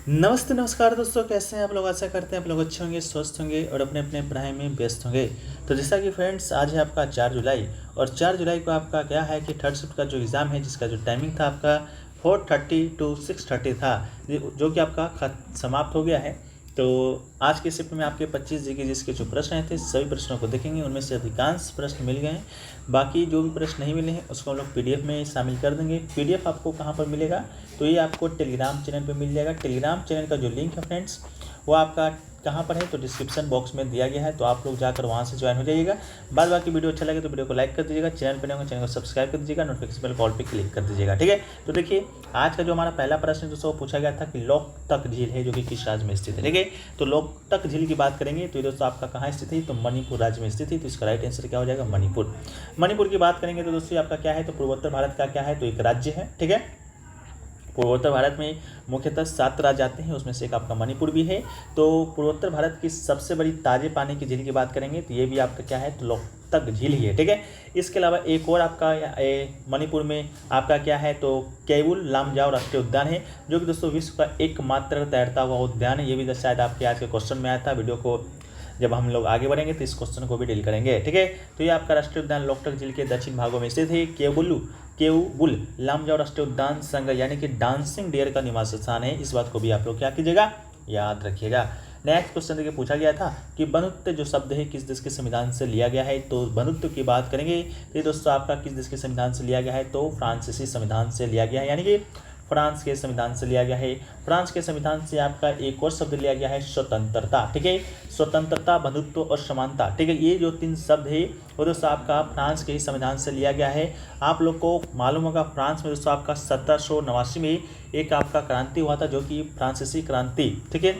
नमस्ते नमस्कार दोस्तों, कैसे हैं आप लोग। आशा करते हैं आप लोग अच्छे होंगे, स्वस्थ होंगे और अपने अपने पढ़ाई में व्यस्त होंगे। तो जैसा कि फ्रेंड्स, आज है आपका 4 जुलाई और 4 जुलाई को आपका क्या है कि थर्ड शिफ्ट का जो एग्ज़ाम है, जिसका जो टाइमिंग था आपका 4:30 टू 6:30 था, जो कि आपका समाप्त हो गया है। तो आज के शिफ्ट में आपके 25 जीके जिसके जो प्रश्न आए थे, सभी प्रश्नों को देखेंगे। उनमें से अधिकांश प्रश्न मिल गए हैं, बाकी जो भी प्रश्न नहीं मिले हैं उसको हम लोग पीडीएफ में शामिल कर देंगे। पीडीएफ आपको कहाँ पर मिलेगा, तो ये आपको टेलीग्राम चैनल पे मिल जाएगा। टेलीग्राम चैनल का जो लिंक है फ्रेंड्स, वो आपका कहाँ पर है, तो डिस्क्रिप्शन बॉक्स में दिया गया है, तो आप लोग जाकर वहाँ से ज्वाइन हो जाइएगा। बाद बाकी वीडियो अच्छा लगे तो वीडियो को लाइक कर दीजिएगा, चैनल पर नए होंगे चैनल को सब्सक्राइब कर दीजिएगा, नोटिफिकेशन कॉल पे क्लिक कर दीजिएगा, ठीक है। तो देखिए, आज का जो हमारा पहला प्रश्न दोस्तों पूछा गया था कि लोकतक झील है जो कि किस राज्य में स्थित है, ठीक है। तो लोकतक झील की बात करेंगे तो ये दोस्तों आपका कहाँ स्थित है, तो मणिपुर राज्य में स्थित है। तो इसका राइट आंसर क्या हो जाएगा, मणिपुर। मणिपुर की बात करेंगे तो दोस्तों आपका क्या है, तो पूर्वोत्तर भारत का क्या है, तो एक राज्य है, ठीक है। पूर्वोत्तर भारत में मुख्यतः 7 राज्य आते हैं, उसमें से एक आपका मणिपुर भी है। तो पूर्वोत्तर भारत की सबसे बड़ी ताजे पानी की झील की बात करेंगे तो ये भी आपका क्या है, तो लोकतक झील ही है, ठीक है। इसके अलावा एक और आपका मणिपुर में आपका क्या है, तो केवुल लामजाओ राष्ट्रीय उद्यान है, जो कि दोस्तों विश्व का एकमात्र तैरता हुआ उद्यान है। ये भी शायद आपके आज के क्वेश्चन में आया था। वीडियो को जब हम लोग आगे बढ़ेंगे तो इस क्वेश्चन को भी डील करेंगे, ठीक है। तो ये आपका राष्ट्रीय उद्यान लोकतक झील के दक्षिण भागों में स्थित है। केवुल लामजाओ राष्ट्रीय उद्यान संघ यानी कि डांसिंग डियर का निवास स्थान है। इस बात को भी आप लोग क्या कीजिएगा, याद रखिएगा। नेक्स्ट क्वेश्चन देखिए, पूछा गया था कि बंधुत्व जो शब्द है किस देश के संविधान से लिया गया है। तो बंधुत्व की बात करेंगे तो दोस्तों आपका किस देश के संविधान से लिया गया है, तो फ्रांसीसी संविधान से लिया गया है, यानी कि फ्रांस के संविधान से लिया गया है। फ्रांस के संविधान से आपका एक और शब्द लिया गया है, स्वतंत्रता, ठीक है। स्वतंत्रता, बंधुत्व और समानता, ठीक है। ये जो 3 शब्द है वो दोस्तों आपका फ्रांस के ही संविधान से लिया गया है। आप लोग को मालूम होगा, फ्रांस में दोस्तों आपका 1789 में एक आपका क्रांति हुआ था, जो कि फ्रांसीसी क्रांति, ठीक है।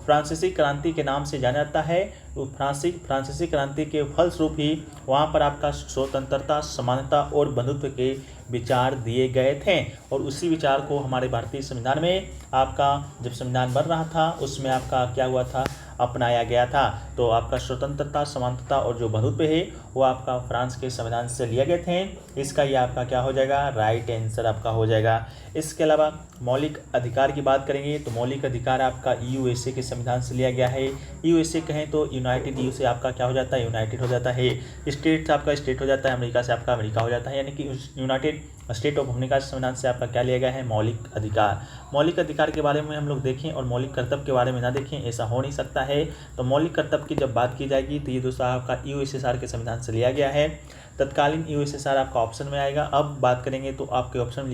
फ्रांसीसी क्रांति के नाम से जाना जाता है। तो फ्रांसीसी क्रांति के फलस्वरूप ही वहाँ पर आपका स्वतंत्रता, समानता और बंधुत्व के विचार दिए गए थे, और उसी विचार को हमारे भारतीय संविधान में आपका जब संविधान बन रहा था उसमें आपका क्या हुआ था, अपनाया गया था। तो आपका स्वतंत्रता, समानता और जो बंधुत्व है वो आपका फ्रांस के संविधान से लिए गए थे। इसका ये आपका क्या हो जाएगा, राइट आंसर आपका हो जाएगा। इसके अलावा मौलिक अधिकार की बात करेंगे तो मौलिक अधिकार आपका यूएसए के संविधान से लिया गया है। यूएसए कहें तो यूनाइटेड, यू से आपका क्या हो जाता है, यूनाइटेड हो जाता है। स्टेट से आपका स्टेट हो जाता है, अमेरिका से आपका अमेरिका हो जाता है, यानी कि यूनाइटेड स्टेट ऑफ अमेरिका संविधान से आपका क्या लिया गया है, मौलिक अधिकार। मौलिक अधिकार के बारे में हम लोग देखें और मौलिक कर्तव्य के बारे में ना देखें, ऐसा हो नहीं सकता है। तो मौलिक कर्तव्य की जब बात की जाएगी तो ये दोस्तों आपका यूएसएसआर के संविधान से लिया गया है। तत्कालीन यूएसएसआर आपका ऑप्शन में आएगा। अब बात करेंगे तो आपके ऑप्शन में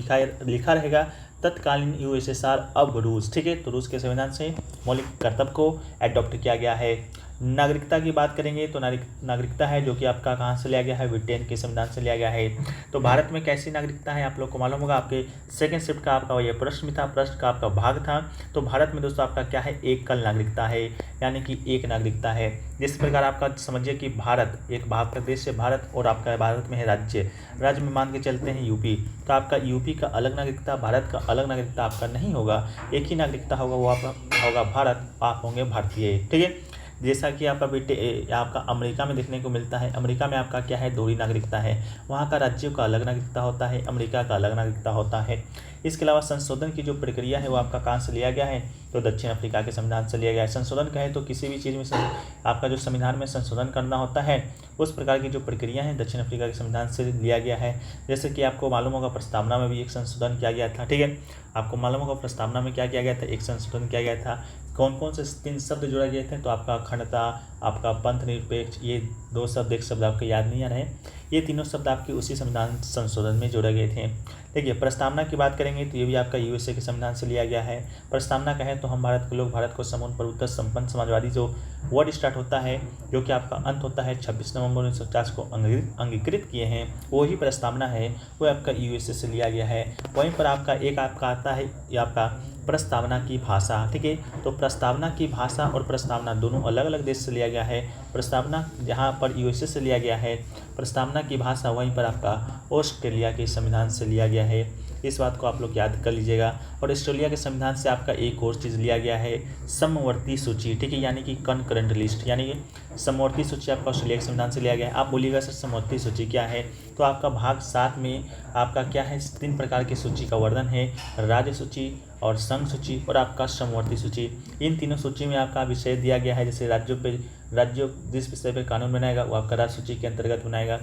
लिखा रहेगा तत्कालीन यूएसएसआर अब रूस, ठीक है। तो रूस के संविधान से मौलिक कर्तव्य को एडॉप्ट किया गया है। नागरिकता की बात करेंगे तो नागरिकता है जो कि आपका कहाँ से लिया गया है, ब्रिटेन के संविधान से लिया गया है। तो भारत में कैसी नागरिकता है आप लोग को मालूम होगा, आपके सेकंड शिफ्ट का आपका ये प्रश्न भी था, प्रश्न का आपका भाग था। तो भारत में दोस्तों आपका क्या है, एकल नागरिकता है, यानी कि एक नागरिकता है। जिस प्रकार आपका समझिए कि भारत एक भाग का देश है भारत, और आपका भारत में है राज्य में मान के चलते हैं यूपी। तो आपका यूपी का अलग नागरिकता, भारत का अलग नागरिकता आपका नहीं होगा, एक ही नागरिकता होगा, वो आपका होगा भारत, आप होंगे भारतीय, ठीक है। जैसा कि आपका आपका अमेरिका में देखने को मिलता है। अमेरिका में आपका क्या है, दोहरी नागरिकता है। वहाँ का राज्यों का अलग नागरिकता होता है, अमेरिका का अलग नागरिकता होता है। इसके अलावा संशोधन की जो प्रक्रिया है वो आपका कहाँ से लिया गया है, तो दक्षिण अफ्रीका के संविधान से लिया गया है। संशोधन कहे तो किसी भी चीज़ में आपका जो संविधान में संशोधन करना होता है, उस प्रकार की जो प्रक्रिया है दक्षिण अफ्रीका के संविधान से लिया गया है। जैसे कि आपको मालूम होगा प्रस्तावना में भी एक संशोधन किया गया था, ठीक है। आपको मालूम होगा प्रस्तावना में क्या किया गया था, एक संशोधन किया गया था। कौन कौन से 3 शब्द जोड़े गए थे, तो आपका अखंडता, आपका पंथ निरपेक्ष, ये 2 शब्द, एक शब्द आपको याद नहीं आ रहे, ये तीनों शब्द आपके उसी संविधान संशोधन में जोड़े गए थे। देखिए, प्रस्तावना की बात करेंगे तो ये भी आपका यूएसए के संविधान से लिया गया है। प्रस्तावना कहें तो हम भारत के लोग भारत को समूल प्रभुत्व संपन्न समाजवादी जो वर्ड स्टार्ट होता है, जो कि आपका अंत होता है 26 नवंबर 1950 को अंगीकृत किए हैं, वही प्रस्तावना है, वो आपका यूएसए से लिया गया है। वहीं पर आपका एक आपका आता है ये आपका प्रस्तावना की भाषा, ठीक है। तो प्रस्तावना की भाषा और प्रस्तावना दोनों अलग अलग देश से लिया गया है। प्रस्तावना जहाँ पर यूएसए से लिया गया है, प्रस्तावना की भाषा वहीं पर आपका ऑस्ट्रेलिया के संविधान से लिया गया है। इस बात को आप लोग याद कर लीजिएगा। और ऑस्ट्रेलिया के संविधान से आपका एक और चीज़ लिया गया है, समवर्ती सूची, ठीक है, यानी कि कनकरेंट लिस्ट, यानी कि समवर्ती सूची आपका ऑस्ट्रेलिया के संविधान से लिया गया है। आप बोलिएगा सर समवर्ती सूची क्या है, तो आपका भाग 7 में आपका क्या है, 3 प्रकार की सूची का वर्णन है, राज्य सूची, और संघ सूची और आपका समवर्ती सूची। इन तीनों सूची में आपका विषय दिया गया है। जैसे राज्यों जिस विषय पर कानून बनाएगा वो आपका राज्य सूची के अंतर्गत बनाएगा।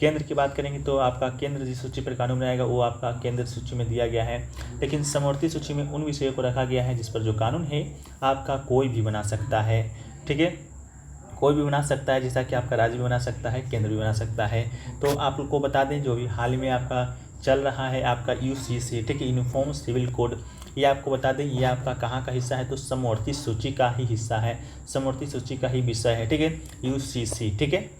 केंद्र की बात करेंगे तो आपका केंद्र जिस सूची पर कानून बनाएगा वो आपका केंद्र सूची में दिया गया है। लेकिन समवर्ती सूची में उन विषयों को रखा गया है जिस पर जो कानून है आपका कोई भी बना सकता है। ठीक है, कोई भी बना सकता है, जैसा कि आपका राज्य भी बना सकता है, केंद्र भी बना सकता है। तो आप लोग को बता दें जो भी हाल में आपका चल रहा है आपका UCC, ठीक है, यूनिफॉर्म सिविल कोड, ये आपको बता दें ये आपका कहाँ का हिस्सा है, तो समवर्ती सूची का ही हिस्सा है, समवर्ती सूची का ही विषय है। ठीक है, UCC, ठीक है,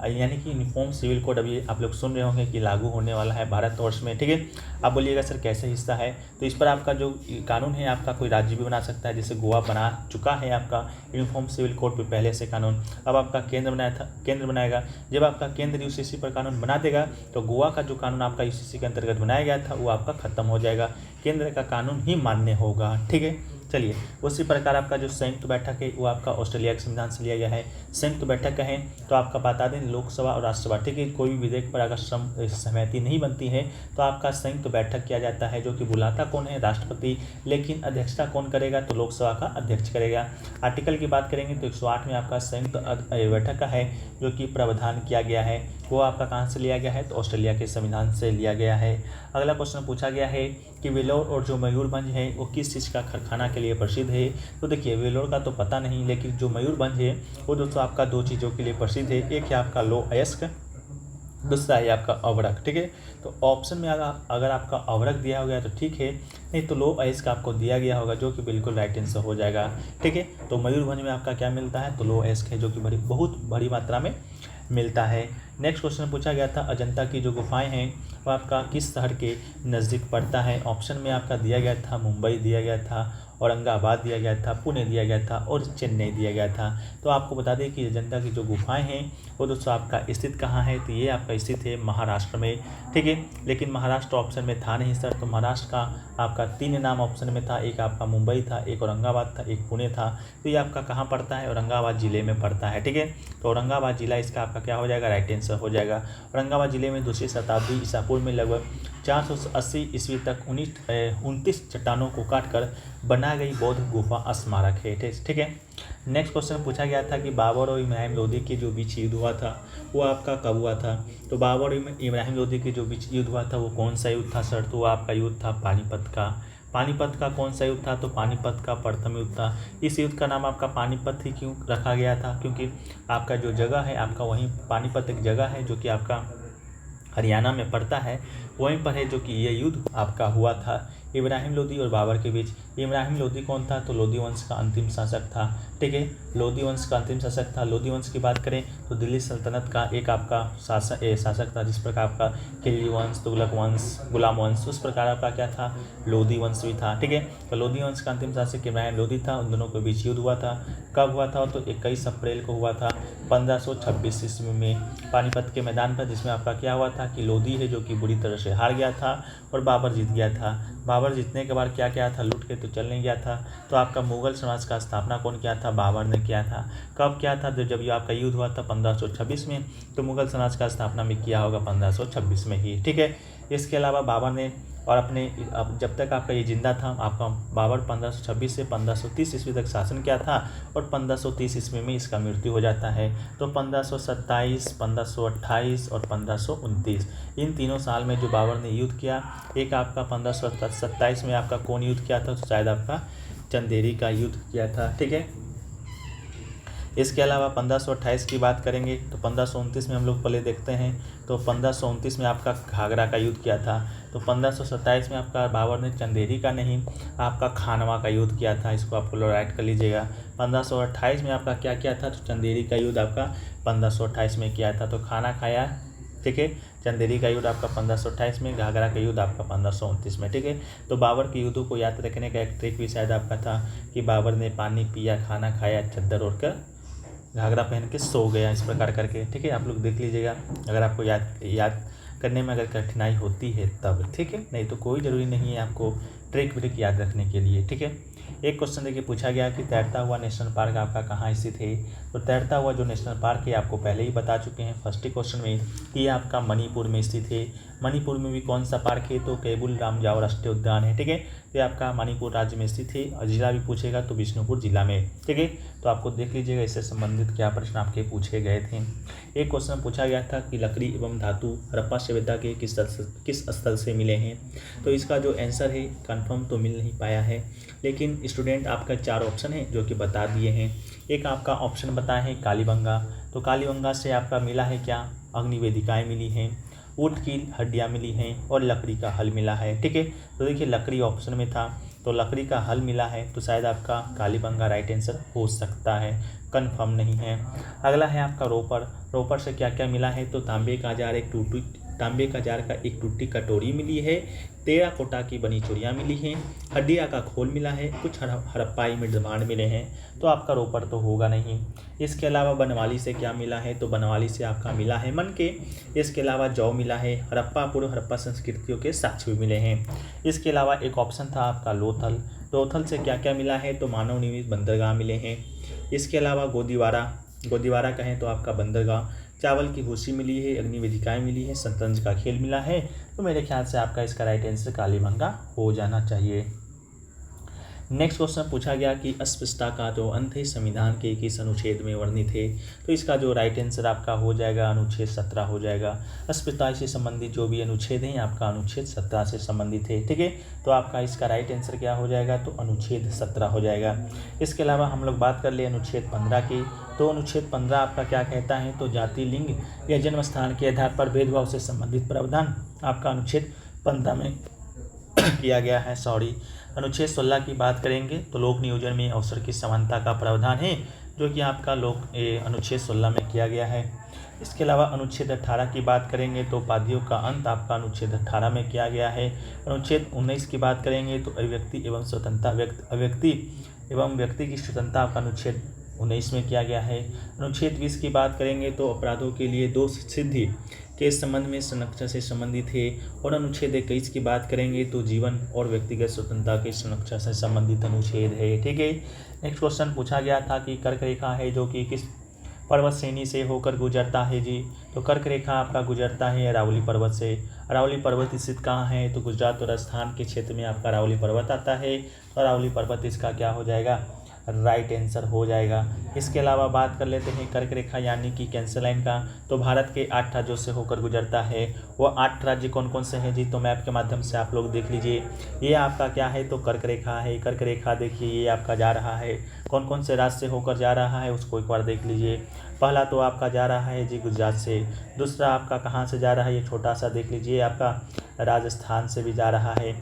यानी कि यूनिफॉर्म सिविल कोड अभी आप लोग सुन रहे होंगे कि लागू होने वाला है भारतवर्ष में। ठीक है, आप बोलिएगा सर कैसे हिस्सा है, तो इस पर आपका जो कानून है आपका कोई राज्य भी बना सकता है। जैसे गोवा बना चुका है आपका यूनिफॉर्म सिविल कोड पे पहले से कानून, अब आपका केंद्र बनाएगा। जब आपका केंद्र UCC पर कानून बना देगा तो गोवा का जो कानून आपका UCC के अंतर्गत बनाया गया था वो आपका खत्म हो जाएगा, केंद्र का कानून ही मान्य होगा। ठीक है, चलिए उसी प्रकार आपका जो संयुक्त बैठक है वो आपका ऑस्ट्रेलिया के संविधान से लिया गया है। संयुक्त बैठक कहें तो आपका बता दें लोकसभा और राज्यसभा, ठीक है, कोई भी विधेयक पर अगर सहमति नहीं बनती है तो आपका संयुक्त बैठक किया जाता है, जो कि बुलाता कौन है, राष्ट्रपति, लेकिन अध्यक्षता कौन करेगा, तो लोकसभा का अध्यक्ष करेगा। आर्टिकल की बात करेंगे तो 108 में आपका संयुक्त बैठक का है जो कि प्रावधान किया गया है, वो आपका कहाँ से लिया गया है, तो ऑस्ट्रेलिया के संविधान से लिया गया है। अगला क्वेश्चन पूछा गया है कि वेलोर और जो मयूरभंज है वो किस चीज़ का कारखाना के लिए प्रसिद्ध है। तो देखिए वेलोर का तो पता नहीं, लेकिन जो मयूरभंज है वो दोस्तों आपका दो चीज़ों के लिए प्रसिद्ध है, एक है आपका लौह अयस्क, दूसरा है आपका अवरक। ठीक है, तो ऑप्शन में अगर आपका अवरक दिया हो गया तो ठीक है, नहीं तो लौह अयस्क आपको दिया गया होगा जो कि बिल्कुल राइट आंसर हो जाएगा। ठीक है, तो मयूरभंज में आपका क्या मिलता है, तो लौह अयस्क है जो कि बहुत बड़ी मात्रा में मिलता है। नेक्स्ट क्वेश्चन पूछा गया था अजंता की जो गुफाएं हैं वो आपका किस शहर के नज़दीक पड़ता है। ऑप्शन में आपका दिया गया था मुंबई दिया गया था, औरंगाबाद दिया गया था, पुणे दिया गया था और चेन्नई दिया गया था। तो आपको बता दें कि अजंता की जो गुफाएं हैं वो दोस्तों आपका स्थित कहाँ है, तो ये आपका स्थित है महाराष्ट्र में। ठीक है, लेकिन महाराष्ट्र ऑप्शन में था नहीं सर, तो महाराष्ट्र का आपका 3 नाम ऑप्शन में था, एक आपका मुंबई था, एक औरंगाबाद था, एक पुणे था। तो ये आपका कहाँ पड़ता है, औरंगाबाद जिले में पड़ता है। ठीक है, तो औरंगाबाद जिला इसका आपका क्या हो जाएगा, राइट आंसर हो जाएगा। औरंगाबाद जिले में 2वीं शताब्दी ईसा पूर्व में लगभग 480 ईस्वी तक 29 चट्टानों को काटकर बना गई बौद्ध गुफा स्मारक है। ठीक है, नेक्स्ट क्वेश्चन पूछा गया था कि बाबर और इब्राहिम लोदी के जो बीच युद्ध हुआ था वो आपका कब हुआ था। तो बाबर और इब्राहिम लोदी के जो बीच युद्ध हुआ था वो कौन सा युद्ध था सर, तो वो आपका युद्ध था पानीपत का। पानीपत का कौन सा युद्ध था, तो पानीपत का प्रथम युद्ध था। इस युद्ध का नाम आपका पानीपत ही क्यों रखा गया था, क्योंकि आपका जो जगह है आपका वहीं पानीपत एक जगह है जो कि आपका हरियाणा में पड़ता है, वहीं पर है जो कि ये युद्ध आपका हुआ था इब्राहिम लोदी और बाबर के बीच। इब्राहिम लोदी कौन था, तो लोदी वंश का अंतिम शासक था। ठीक है, लोदी वंश का अंतिम शासक था। लोदी वंश की बात करें तो दिल्ली सल्तनत का एक आपका शासक था, जिस प्रकार आपका खिलजी वंश, तुगलक वंश, गुलाम वंश, उस प्रकार आपका क्या था, लोदी वंश भी था। ठीक है, तो लोदी वंश का अंतिम शासक इब्राहिम लोदी था। उन दोनों के बीच युद्ध हुआ था। कब हुआ था, तो 21 अप्रैल को हुआ था 1526 ईस्वी में पानीपत के मैदान पर, जिसमें आपका क्या हुआ था कि लोदी है जो कि बुरी तरह से हार गया था और बाबर जीत गया था। बाबर जीतने के बाद क्या किया था, लूट के तो चल नहीं गया था। तो आपका मुगल समाज का स्थापना कौन किया था, बाबर ने किया था। कब किया था, जब ये आपका युद्ध हुआ था 1526 में, तो मुगल समाज का स्थापना में किया होगा 1526 में ही। ठीक है, इसके अलावा बाबर ने और अब जब तक आपका ये जिंदा था आपका बाबर 1526 से 1530 ईस्वी तक शासन किया था और 1530 ईस्वी में इसका मृत्यु हो जाता है। तो 1527, 1528 और 1529 इन तीनों साल में जो बाबर ने युद्ध किया, एक आपका 1527 में आपका कौन युद्ध किया था, तो शायद आपका चंदेरी का युद्ध किया था। ठीक है, इसके अलावा 1528 की बात करेंगे तो 1529 में हम लोग पहले देखते हैं, तो 1529 में आपका घाघरा का युद्ध किया था। तो 1527 में आपका बाबर ने चंदेरी का नहीं आपका खानवा का युद्ध किया था, इसको आपको राइट कर लीजिएगा। 1528 में आपका क्या किया था, तो चंदेरी का युद्ध आपका 1528 में किया था, तो खाना खाया। ठीक है, चंदेरी का युद्ध आपका 1528 में, घाघरा का युद्ध आपका 1529 में। ठीक है, तो बाबर के युद्धों को याद रखने का एक ट्रिक भी शायद आपका था कि बाबर ने पानी पिया, खाना खाया, चद्दर ओढ़कर घाघरा पहन के सो गया, इस प्रकार करके। ठीक है, आप लोग देख लीजिएगा अगर आपको याद करने में अगर कठिनाई होती है तब। ठीक है, नहीं तो कोई ज़रूरी नहीं है आपको ट्रिक व्रिक याद रखने के लिए। ठीक है, एक क्वेश्चन देखिए पूछा गया कि तैरता हुआ नेशनल पार्क आपका कहाँ स्थित है। तो तैरता हुआ जो नेशनल पार्क है आपको पहले ही बता चुके हैं फर्स्ट ही क्वेश्चन में कि ये आपका मणिपुर में स्थित है। मणिपुर में भी कौन सा पार्क है, तो केबुल लामजाओ राष्ट्रीय उद्यान है। ठीक है, तो ये आपका मणिपुर राज्य में स्थित है और जिला भी पूछेगा तो बिष्णुपुर जिला में। ठीक है, तो आपको देख लीजिएगा इससे संबंधित क्या प्रश्न आपके पूछे गए थे। एक क्वेश्चन पूछा गया था कि लकड़ी एवं धातु हड़प्पा सभ्यता के किस स्थल से मिले हैं। तो इसका जो आंसर है कंफर्म तो मिल नहीं पाया है, लेकिन स्टूडेंट आपका 4 ऑप्शन है जो कि बता दिए हैं। एक आपका ऑप्शन बताया है कालीबंगा, तो कालीबंगा से आपका मिला है क्या, अग्निवेदिकाएँ मिली हैं, ऊँट की हड्डियाँ मिली हैं और लकड़ी का हल मिला है। ठीक है, तो देखिए लकड़ी ऑप्शन में था तो लकड़ी का हल मिला है, तो शायद आपका कालीबंगा राइट आंसर हो सकता है, कंफर्म नहीं है। अगला है आपका रोपर, रोपर से क्या क्या मिला है, तो तांबे का जार का एक टूटी कटोरी मिली है, टेराकोटा की बनी चूड़ियाँ मिली हैं, हड्डिया का खोल मिला है, कुछ हड़प्पाई निर्माण मिले हैं। तो आपका रोपर तो होगा नहीं। इसके अलावा बनवाली से क्या मिला है, तो बनवाली से आपका मिला है मनके। इसके अलावा जौ मिला है, हड़प्पा संस्कृतियों के साक्ष्य भी मिले हैं। इसके अलावा एक ऑप्शन था आपका लोथल, लोथल से क्या क्या मिला है, तो मानव निर्मित बंदरगाह मिले हैं। इसके अलावा गोदीवारा कहें तो आपका बंदरगाह, चावल की भूसी मिली है, अग्निवेदिकाएँ मिली है, शतरंज का खेल मिला है। तो मेरे ख्याल से आपका इसका राइट आंसर कालीबंगा हो जाना चाहिए। नेक्स्ट क्वेश्चन पूछा गया कि अस्पृश्यता का जो अंत है संविधान के किस अनुच्छेद में वर्णित है। तो इसका जो राइट आंसर आपका हो जाएगा अनुच्छेद 17 हो जाएगा। अस्पृश्यता से संबंधित जो भी अनुच्छेद है आपका अनुच्छेद 17 से संबंधित है। ठीक है, तो आपका इसका राइट आंसर क्या हो जाएगा, तो अनुच्छेद 17 हो जाएगा। इसके अलावा हम लोग बात कर ले अनुच्छेद 15 की, तो अनुच्छेद 15 आपका क्या कहता है, तो जाति, लिंग या जन्म स्थान के आधार पर भेदभाव से संबंधित प्रावधान आपका अनुच्छेद 15 में किया गया है। अनुच्छेद 16 की बात करेंगे तो लोक नियोजन में अवसर की समानता का प्रावधान है, जो कि आपका अनुच्छेद 16 में किया गया है। इसके अलावा अनुच्छेद 18 की बात करेंगे तो उपाधियों का अंत आपका अनुच्छेद 18 में किया गया है। अनुच्छेद 19 की बात करेंगे तो अभिव्यक्ति एवं स्वतंत्रता व्यक्ति की स्वतंत्रता आपका अनुच्छेद 19 में किया गया है। अनुच्छेद 20 की बात करेंगे तो अपराधों के लिए दोष सिद्धि के संबंध में संरक्षण से संबंधित है। और अनुच्छेद 21 की बात करेंगे तो जीवन और व्यक्तिगत स्वतंत्रता के संरक्षण से संबंधित अनुच्छेद है। ठीक है, नेक्स्ट क्वेश्चन पूछा गया था कि कर्क रेखा है जो कि किस पर्वत श्रेणी से होकर गुजरता है जी। तो कर्क रेखा आपका गुजरता है अरावली पर्वत से। अरावली पर्वत स्थित कहाँ है, तो गुजरात और राजस्थान के क्षेत्र में आपका अरावली पर्वत आता है। तो अरावली पर्वत इसका क्या हो जाएगा, राइट आंसर हो जाएगा। इसके अलावा बात कर लेते हैं कर्क रेखा यानी कि कैंसर लाइन का, तो भारत के 8 राज्यों से होकर गुजरता है। वो 8 राज्य कौन कौन से हैं जी, तो मैप के माध्यम से आप लोग देख लीजिए। ये आपका क्या है, तो कर्क रेखा है। कर्क रेखा देखिए ये आपका जा रहा है, कौन कौन से राज्य से होकर जा रहा है उसको एक बार देख लीजिए। पहला तो आपका जा रहा है जी गुजरात से, दूसरा आपका कहाँ से जा रहा है, ये छोटा सा देख लीजिए आपका राजस्थान से भी जा रहा है।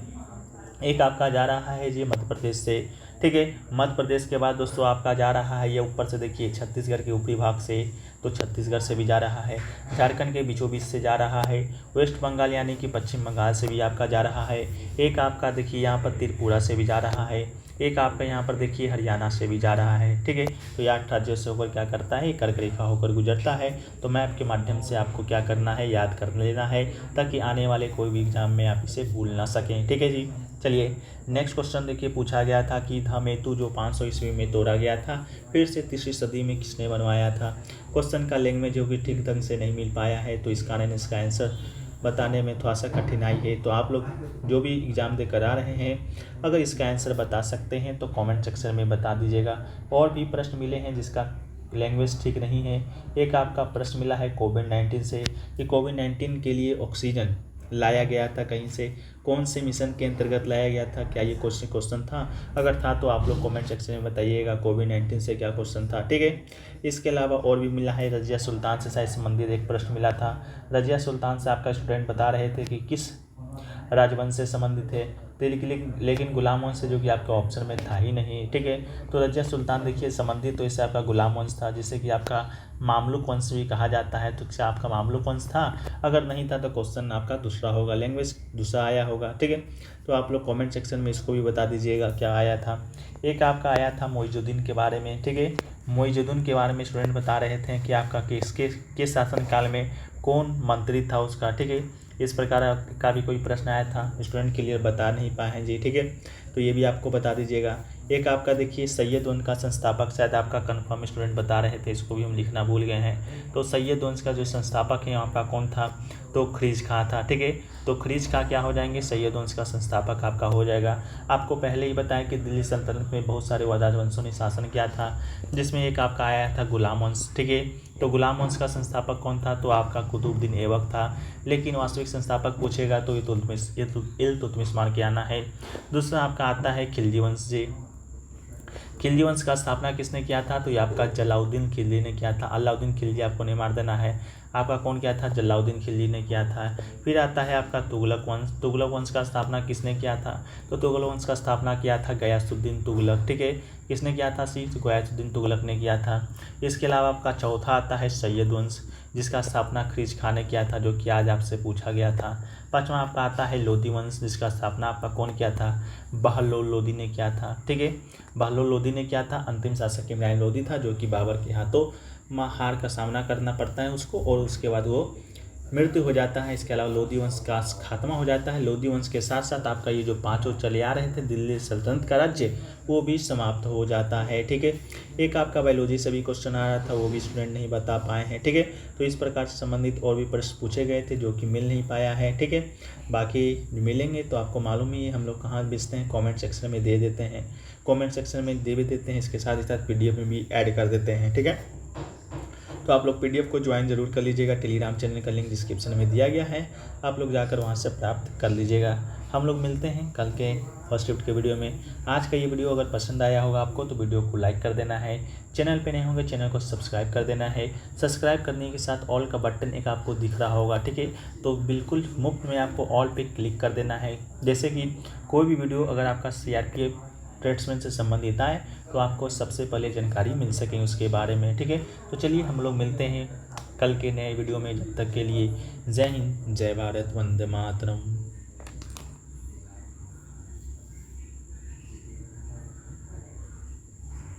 एक आपका जा रहा है जी मध्य प्रदेश से। ठीक है, मध्य प्रदेश के बाद दोस्तों आपका जा रहा है ये ऊपर से देखिए छत्तीसगढ़ के ऊपरी भाग से, तो छत्तीसगढ़ से भी जा रहा है। झारखंड के बीचों बीच से जा रहा है। वेस्ट बंगाल यानी कि पश्चिम बंगाल से भी आपका जा रहा है। एक आपका देखिए यहाँ पर त्रिपुरा से भी जा रहा है। एक आपका यहाँ पर देखिए हरियाणा से भी जा रहा है। ठीक है, तो ये 8 राज्यों से होकर क्या करता है, कर्क रेखा होकर गुजरता है। तो मैप के माध्यम से आपको क्या करना है, याद कर लेना है, ताकि आने वाले कोई भी एग्जाम में आप इसे भूल ना सकें। ठीक है जी, चलिए नेक्स्ट क्वेश्चन देखिए पूछा गया था कि धमेतु जो 500 ईस्वी में तोड़ा गया था फिर से 3री सदी में किसने बनवाया था। क्वेश्चन का लैंग्वेज जो कि ठीक ढंग से नहीं मिल पाया है, तो इस कारण इसका आंसर बताने में थोड़ा सा कठिनाई है। तो आप लोग जो भी एग्ज़ाम देकर आ रहे हैं, अगर इसका आंसर बता सकते हैं तो कमेंट सेक्शन में बता दीजिएगा। और भी प्रश्न मिले हैं जिसका लैंग्वेज ठीक नहीं है। एक आपका प्रश्न मिला है कोविड-19 से कि कोविड-19 के लिए ऑक्सीजन लाया गया था कहीं से, कौन से मिशन के अंतर्गत लाया गया था, क्या ये क्वेश्चन था। अगर था तो आप लोग कमेंट सेक्शन में बताइएगा कोविड-19 से क्या क्वेश्चन था। ठीक है, इसके अलावा और भी मिला है, रजिया सुल्तान से शायद संबंधित एक प्रश्न मिला था। रजिया सुल्तान से आपका स्टूडेंट बता रहे थे कि किस राजवंश से संबंधित है, लेकिन गुलाम वंश से जो कि आपका ऑप्शन में था ही नहीं। ठीक है, तो रजिया सुल्तान देखिए संबंधित तो इससे आपका गुलाम वंश था, जिसे कि आपका मामलुक वंश भी कहा जाता है। तो क्या आपका मामलुक वंश था, अगर नहीं था तो क्वेश्चन आपका दूसरा होगा, लैंग्वेज दूसरा आया होगा। ठीक है, तो आप लोग कमेंट सेक्शन में इसको भी बता दीजिएगा क्या आया था। एक आपका आया था मोइजुद्दीन के बारे में। ठीक है, मोइजुद्दीन के बारे में स्टूडेंट बता रहे थे कि आपका किस शासनकाल में कौन मंत्री था उसका। ठीक है, इस प्रकार का भी कोई प्रश्न आया था, स्टूडेंट क्लियर बता नहीं पाए हैं जी। ठीक है, तो ये भी आपको बता दीजिएगा। एक आपका देखिए सैयद वंश का संस्थापक, शायद आपका कन्फर्म स्टूडेंट बता रहे थे, इसको भी हम लिखना भूल गए हैं। तो सैयद वंश का जो संस्थापक है यहाँ का कौन था, तो ख़रीज खां था। ठीक है, तो ख़रीज खां क्या हो जाएंगे, सैयद वंश का संस्थापक आपका हो जाएगा। आपको पहले ही बताया कि दिल्ली सल्तनत में बहुत सारे राजवंशों ने शासन किया था, जिसमें एक आपका आया था गुलाम वंश। ठीक है, तो गुलाम वंश का संस्थापक कौन था, तो आपका कुतुबुद्दीन ऐबक था। लेकिन वास्तविक संस्थापक पूछेगा तो इल्तुतमिश मार के आना है। दूसरा आपका आता है खिलजी वंश जी। खिलजी वंश का स्थापना किसने किया था, तो ये आपका जलाउद्दीन खिलजी ने किया था। अलाउद्दीन खिलजी आपको नहीं मार देना है, आपका कौन किया था, जलाउद्दीन खिलजी ने किया था। फिर आता है आपका तुगलक वंश। तुगलक वंश का स्थापना किसने किया था, तो तुगलक वंश का स्थापना किया था गयासुद्दीन तुगलक। ठीक है, किसने किया था, गयासुद्दीन तुगलक ने किया था। इसके अलावा आपका चौथा आता है सैयद वंश, जिसका स्थापना ख़रीज खां ने किया था, जो कि आज आपसे पूछा गया था। पाँचवा आपका आता है लोदी वंश, जिसका स्थापना आपका कौन किया था, बहलोल लोदी ने किया था। ठीक है, बहलोल लोदी ने किया था। अंतिम शासक इब्राहिम लोदी था, जो कि बाबर के हाथों हार का सामना करना पड़ता है उसको, और उसके बाद वो मृत्यु हो जाता है। इसके अलावा लोदी वंश का खात्मा हो जाता है। लोदी वंश के साथ साथ आपका ये जो पांचों चले आ रहे थे दिल्ली सल्तनत का राज्य, वो भी समाप्त हो जाता है। ठीक है, एक आपका बायोलॉजी से भी क्वेश्चन आ रहा था, वो भी स्टूडेंट नहीं बता पाए हैं। ठीक है, तो इस प्रकार से संबंधित और भी प्रश्न पूछे गए थे, जो कि मिल नहीं पाया है। ठीक है, बाकी मिलेंगे तो आपको मालूम ही है हम लोग कहाँ बेचते हैं, कॉमेंट सेक्शन में दे देते हैं, कॉमेंट सेक्शन में दे भी देते हैं, इसके साथ ही साथ PDF में भी ऐड कर देते हैं। ठीक है, तो आप लोग PDF को ज्वाइन जरूर कर लीजिएगा। टेलीग्राम चैनल का लिंक डिस्क्रिप्शन में दिया गया है, आप लोग जाकर वहां से प्राप्त कर लीजिएगा। हम लोग मिलते हैं कल के फर्स्ट शिफ्ट के वीडियो में। आज का ये वीडियो अगर पसंद आया होगा आपको, तो वीडियो को लाइक कर देना है। चैनल पे नए होंगे चैनल को सब्सक्राइब कर देना है। सब्सक्राइब करने के साथ ऑल का बटन एक आपको दिख रहा होगा। ठीक है, तो बिल्कुल मुफ्त में आपको ऑल पे क्लिक कर देना है। जैसे कि कोई भी वीडियो अगर आपका CRPF ट्रेड्समैन से संबंधित आए, तो आपको सबसे पहले जानकारी मिल सके उसके बारे में। ठीक है, तो चलिए हम लोग मिलते हैं कल के नए वीडियो में। जब तक के लिए जय हिंद, जय भारत, वंदे मातरम।